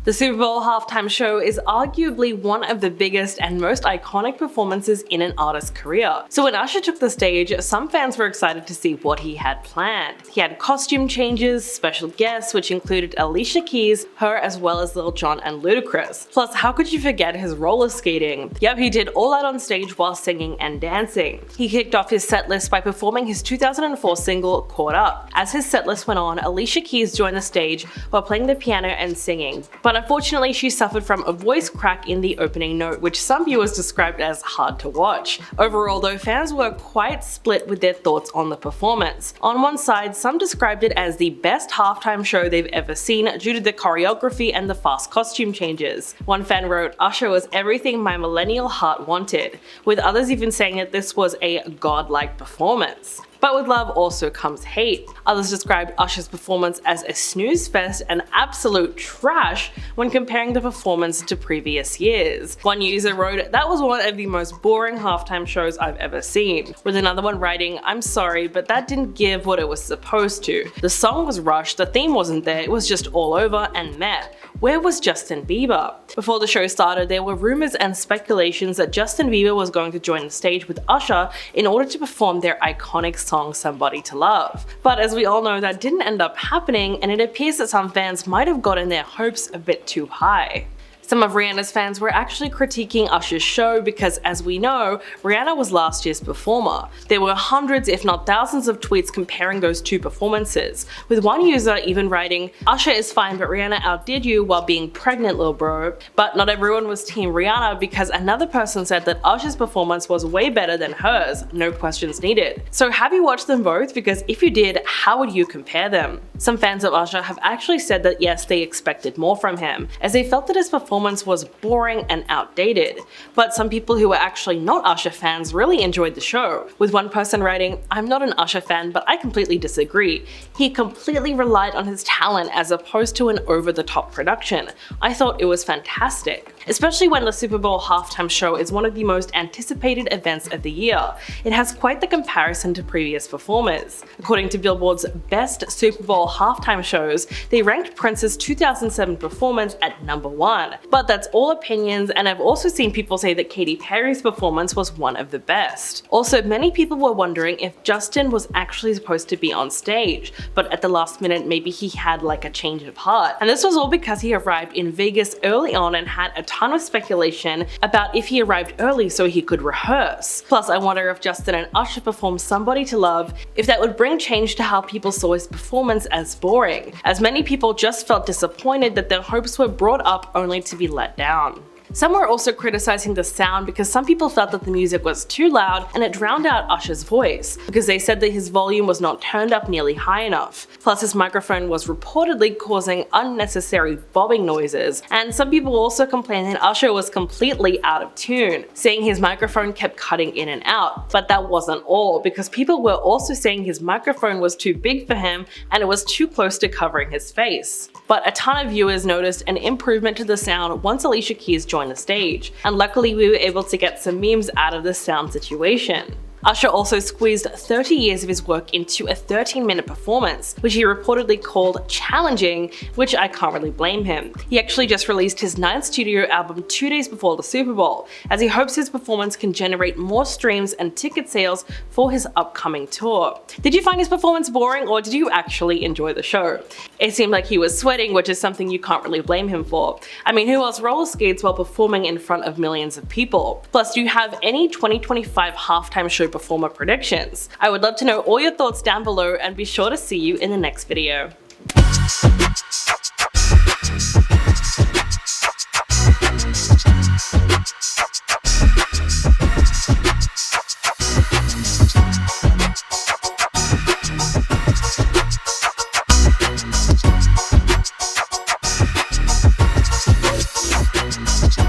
The Super Bowl halftime show is arguably one of the biggest and most iconic performances in an artist's career. So when Usher took the stage, some fans were excited to see what he had planned. He had costume changes, special guests which included Alicia Keys, her as well as Lil Jon and Ludacris. Plus, how could you forget his roller skating? Yep, he did all that on stage while singing and dancing. He kicked off his setlist by performing his 2004 single, Caught Up. As his setlist went on, Alicia Keys joined the stage while playing the piano and singing. But unfortunately, she suffered from a voice crack in the opening note, which some viewers described as hard to watch. Overall though, fans were quite split with their thoughts on the performance. On one side, some described it as the best halftime show they've ever seen due to the choreography and the fast costume changes. One fan wrote, "Usher was everything my millennial heart wanted," with others even saying that this was a godlike performance. But with love also comes hate. Others described Usher's performance as a snooze fest and absolute trash when comparing the performance to previous years. One user wrote, "That was one of the most boring halftime shows I've ever seen," with another one writing, "I'm sorry, but that didn't give what it was supposed to. The song was rushed, the theme wasn't there, it was just all over and meh. Where was Justin Bieber?" Before the show started, there were rumors and speculations that Justin Bieber was going to join the stage with Usher in order to perform their iconic song Somebody to Love. But as we all know, that didn't end up happening, and it appears that some fans might have gotten their hopes a bit too high. Some of Rihanna's fans were actually critiquing Usher's show because, as we know, Rihanna was last year's performer. There were hundreds if not thousands of tweets comparing those two performances, with one user even writing, "Usher is fine but Rihanna outdid you while being pregnant, lil bro." But not everyone was team Rihanna, because another person said that Usher's performance was way better than hers, no questions needed. So have you watched them both? Because if you did, how would you compare them? Some fans of Usher have actually said that yes, they expected more from him, as they felt that his performance was boring and outdated. But some people who were actually not Usher fans really enjoyed the show, with one person writing, "I'm not an Usher fan, but I completely disagree. He completely relied on his talent as opposed to an over-the-top production. I thought it was fantastic." Especially when the Super Bowl halftime show is one of the most anticipated events of the year. It has quite the comparison to previous performers. According to Billboard's Best Super Bowl Halftime Shows, they ranked Prince's 2007 performance at #1. But that's all opinions, and I've also seen people say that Katy Perry's performance was one of the best. Also, many people were wondering if Justin was actually supposed to be on stage, but at the last minute maybe he had like a change of heart. And this was all because he arrived in Vegas early on and had a ton of speculation about if he arrived early so he could rehearse. Plus, I wonder if Justin and Usher performed Somebody to Love, if that would bring change to how people saw his performance as boring, as many people just felt disappointed that their hopes were brought up only to be let down. Some were also criticizing the sound because some people felt that the music was too loud and it drowned out Usher's voice, because they said that his volume was not turned up nearly high enough. Plus, his microphone was reportedly causing unnecessary bobbing noises, and some people also complained that Usher was completely out of tune, saying his microphone kept cutting in and out. But that wasn't all, because people were also saying his microphone was too big for him and it was too close to covering his face. But a ton of viewers noticed an improvement to the sound once Alicia Keys joined the stage, and luckily we were able to get some memes out of the sound situation. Usher also squeezed 30 years of his work into a 13-minute performance, which he reportedly called challenging, which I can't really blame him. He actually just released his 9th studio album 2 days before the Super Bowl, as he hopes his performance can generate more streams and ticket sales for his upcoming tour. Did you find his performance boring, or did you actually enjoy the show? It seemed like he was sweating, which is something you can't really blame him for. I mean, who else roller skates while performing in front of millions of people? Plus, do you have any 2025 halftime show performer predictions? I would love to know all your thoughts down below, and be sure to see you in the next video.